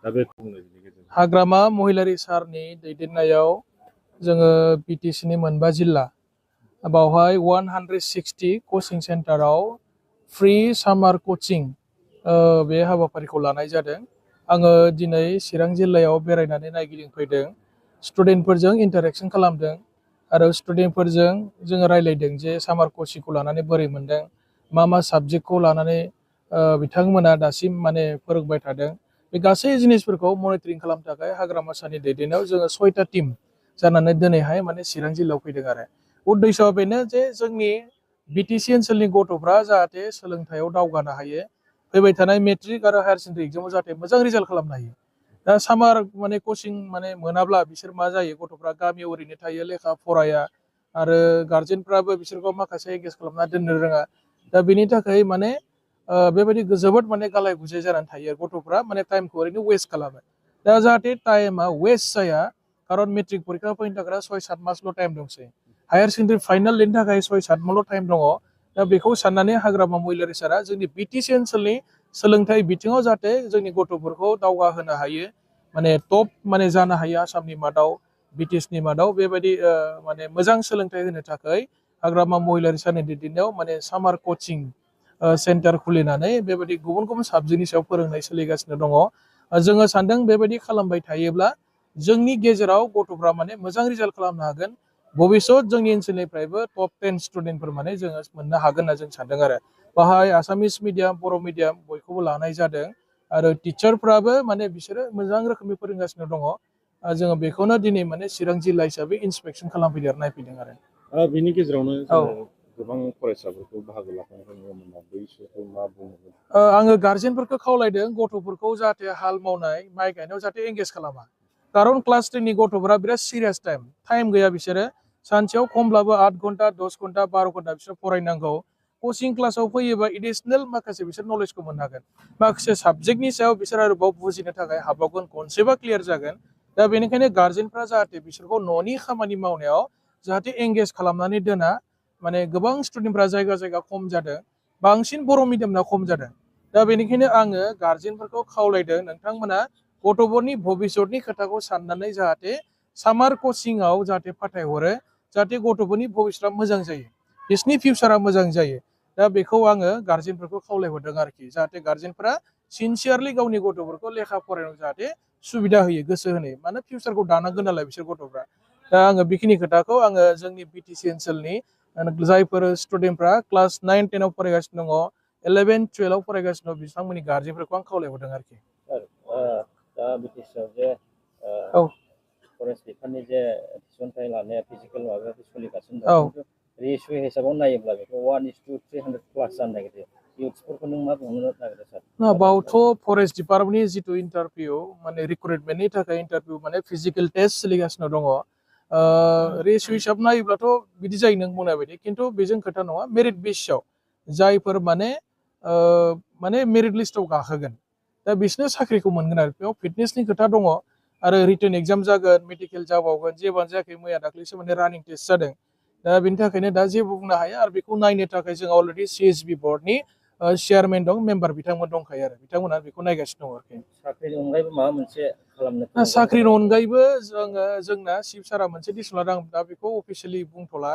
दा बे बुंनायनि गेजेरजों हाग्रामा महिलारी सारनि दैदेननायाव जोङो बिटिसिनि मोनबा जिल्ला बावहाय 160 कचिं सेन्टाराव फ्रि सामार कचिं बे हाबाफारिखौ लानाय जादों। आङो दिनै चिरां जिल्लायाव बेरायनानै नायगिदिंफैदों, स्टुडेन्टफोरजों इन्टारेक्शन खालामदों आरो स्टुडेन्टफोरजों जोङो रायलायदों जे सामार कचिंखौ लानानै बोरै मोनदों, मा साबजेक्टखौ लानानै बिथांमोना दासिम माने फोरोंबाय थादों। बे गासै जिनिसफोरखौ मनिटरिं खालामनो थाखाय हाग्रामा सारनि दैदेननायाव जोङो 6टा टीम जानानै दिनैहाय माने चिरां जिल्लायाव फैदों आरो उद्देश्यआ बेनो जे जोंनि बिटिसि ओनसोलनि गथ'फ्रा जाहाथे सोलोंथाइयाव दावगानो हायो, फैबाय थानाय मेट्रिक आरो हायार सेकेन्डारि एग्जामाव जाहाथे मोजां रिजाल्ट खालामनो हायो। दा सामार माने कचिं माने मोनाब्ला बिसोर मा जायो, गथ'फ्रा गामियाव ओरैनो थायो, लेखा फराया आरो गार्जेनफ्राबो बिसोरखौ माखासे एंगेज खालामना दोननो रोङा। दा बेनि थाखाय माने बेबायदि जोबोद माने गालाय गुजाय जानानै थायो, गथ'फ्रा माने टाइमखौ ओरैनो वेस्ट खालामो। दा जाहाथे टाइमा वेस्ट जाया, खारन मेट्रिक परिखा फैनो थाखाय 6-7 मासल' टाइम दंसै, हायार सेकेन्डारि फाइनाल लिरनो थाखाय 6-7 मासल' टाइम दङ। दा बेखौ साननानै हाग्रामा महिलारी सारा जोंनि बिटिसि ओनसोलनि सोलोंथाइ बिथिङाव जाहाथे जोंनि गथ'फोरखौ दावगाहोनो हायो, माने टप माने जानो हायो आसामनि मादाव, बिटिसिनि मादाव बेबायदि माने मोजां सोलोंथाइ होनो थाखाय हाग्रामा महिलारी सारनि दैदेननायाव माने सामार कचिं सेन्टार खुलिनानै बेबायदि गुबुन गुबुन साबजेक्टनि सायाव फोरोंनाय सोलिगासिनो दङ। जोङो सानदों बेबायदि खालामबाय थायोब्ला जोंनि गेजेराव गथ'फ्रा माने मोजां रिजाल्ट खालामनो हागोन, भबिष्यत जोंनि ओनसोलनिफ्रायबो टप 10 स्टुडेन्टफोर माने जोङो मोननो हागोन होनना जों सानदों आरो बाहाय आसामिस मिडियाम, बर' मिडियाम बयखौबो लानाय जादों आरो टिचारफ्राबो माने बिसोरो मोजां रोखोमनि फोरोंगासिनो दङ। जोङो बेखौनो दिनै माने चिरां जिल्ला हिसाबै इन्सपेक्सन खालामफैदों आरो नायफैदों आरो बिनि गेजेरावनो जोङो गोबां फरायसाफोरखौ बाहागो लाफानायखौ नुनो मोना, बैसोरखौ मा बुङो? आङो गार्जेनफोरखौ खावलायदों गथ'फोरखौ जाहाथे हाल मावनाय, माइ गायनायाव जाहाथे एंगेज खालामा, खारन क्लास 10नि गथ'फोरा बिराद सिरियास टाइम गैया, बिसोरो सानसेयाव खमब्लाबो 8 घन्टा 10 घन्टा 12 घन्टा बिसोर फरायनांगौ। कचिं क्लासाव फैयोबा एडिसनेल माखासे बिसोर नलेजखौ मोननो हागोन, माखासे साबजेक्टनि सायाव बिसोर आरोबाव बुजिनो थाखाय हाबावगोन, कनसेप्टआ क्लियार जागोन। दा बेनिखायनो गार्जेनफ्रा जाहाथे बिसोरखौ न'नि खामानि मावनायाव जाहाथे एंगेज खालामनानै दोना, माने गोबां स्टुडेन्टफ्रा जायगा जायगा खम जादों, बांसिन बर' मिडियामना खम जादों। दा बेनिखायनो आङो गार्जेनफोरखौ खावलायदों नोंथांमोना गथ'फोरनि भबिष्यतनि खोथाखौ साननानै जाहाथे सामार कचिंआव जाहाथे फाथायहरो, जाहाथे गथ'फोरनि भबिष्यतआ मोजां जायो, बिसोरनि फिउचारा मोजां जायो। दा बेखौ आङो गार्जेनफोरखौ खावलायहरदों आरोखि, जाहाथे गार्जेनफ्रा सिनसियारलि गावनि गथ'फोरखौ लेखा फरायनायाव जाहाथे सुबिदा होयो, गोसो होनो, मानो फिउचारखौ दानांगोन नालाय बिसोर गथ'फ्रा। दा आङो बेखिनि खोथाखौ आङो जोंनि बिटिसि ओनसोलनि जायफोर स्टुडेन्टफ्रा क्लास 9-10आव फरायगासिनो दङ, 11-12आव फरायगासिनो दं, बिथांमोननि गार्जेनफोरखौ आं खावलायहरदों आरोखि। दा बिटिसिआव जे फरेस्ट बिफाननि जे थिसनथाइ लानाया फिजिकेल माबायाव सोलिगासिनो दं, रेसियो हिसाबाव नायोब्ला बेखौ 1:300+ जानो नागिरदों, इउथ्सफोरखौ नों मा बुंनो नागिरदों सार? बावथ' फरेस्ट डिपार्टमेन्टनि जिथु इन्टारभिउ माने रिक्रुटमेन्टनि थाखाय इन्टारभिउ माने फिजिकेल टेस्ट सोलिगासिनो दङ। रेसियो हिसाब नायोब्लाथ' बिदि जायो नों बुंनाय बायदि, खिन्थु बेजों खोथा नङा, मेरिट बेसआव जायफोर माने मेरिट लिस्टआव गाखोगोन, दा बिसोरनो साख्रिखौ मोनगोन आरो बेयाव फिटनेसनि खोथा दङ आरो रिटेन एग्जाम जागोन, मेडिकेल जाबावगोन, जेबानो जायाखै मैया दाख्लैसो माने रानिं टेस्ट जादों। दा बेनि थाखायनो दा जेबो बुंनो हाया आरो बेखौ नायनो थाखाय जों अलरेडि CSB बर्डनि चेयारमेन दं, मेम्बार बिथांमोन दंखायो आरो बिथांमोना बेखौ नायगासिनो दं आरोखि। साख्रिनि अनगायैबो माबा मोनसे खालामनो? साख्रिनि अनगायैबो जोंना चिफ सारा मोनसे डिसिसन लादों, दा बेखौ अफिसियेलि बुंथ'ला,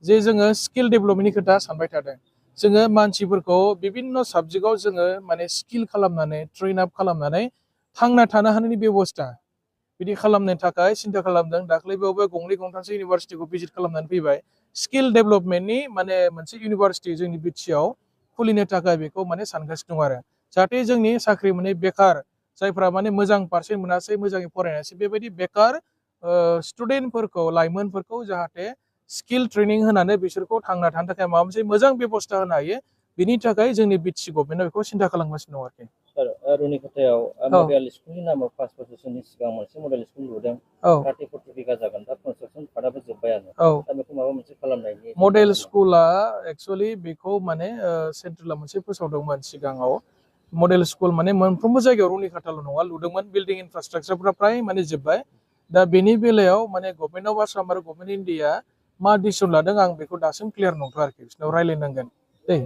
जे जोङो स्किल डेभेलपमेन्टनि खोथा सानबाय थादों। जोङो मानसिफोरखौ बिभिन्न साबजेक्टआव जोङो माने स्किल खालामनानै, ट्रेन आप खालामनानै थांना थानो हानायनि बेबस्था बिदि खालामनो थाखाय सिन्था खालामदों। दाख्लै बेयावबो 2-3सो इउनिभारसिटिखौ भिजिट खालामनानै फैबाय, स्किल डेभेलपमेन्टनि माने मोनसे इउनिभारसिटि जोंनि बिटिसिआव खुलिनो थाखाय बेखौ माने सानगासिनो दं आरो जाहाथे जोंनि साख्रि मोनै बेकार जायफ्रा माने मोजां पारसेन्ट मोनासै, मोजाङै फरायनासै, बेबायदि बेकार स्टुडेन्टफोरखौ, लाइमोनफोरखौ जाहाथे स्किल ट्रेनिं होनानै बिसोरखौ थांना थानो थाखाय माबा मोनसे मोजां बेबस्था होनो हायो, बिनि थाखाय जोंनि बिटिसि गभर्नमेन्टआ बेखौ सिन्था खालामगासिनो दं आरोखि। सार, रुनिखाथायाव मडेल स्कुलनि नामाव 5 बोसोरसोनि सिगां मोनसे मडेल स्कुल लुदों, 30-40 बिगा जागोन, दा कनस्ट्राक्सन पार्टआबो जोब्बायानो, दा बेखौ माबा मोनसे खालामनायनि मडेल स्कुला एक्सुवेलि बेखौ माने सेन्ट्रेला मोनसे फोसावदोंमोन सिगाङाव। मडेल स्कुल माने मोनफ्रोमबो जायगायाव रुनिखाथाल' नङा लुदोंमोन, बिल्डिं इनफ्रास्ट्राक्चारफ्रा फ्राय माने जोब्बाय। दा बेनि बेलायाव माने गभर्नमेन्ट अफ आसाम आरो गभर्नमेन्ट इन्डिया मा डिसिसन लादों आं बेखौ दासिम क्लियार नंथ'आ आरोखि, बिसोरनाव रायज्लायनांगोन दै।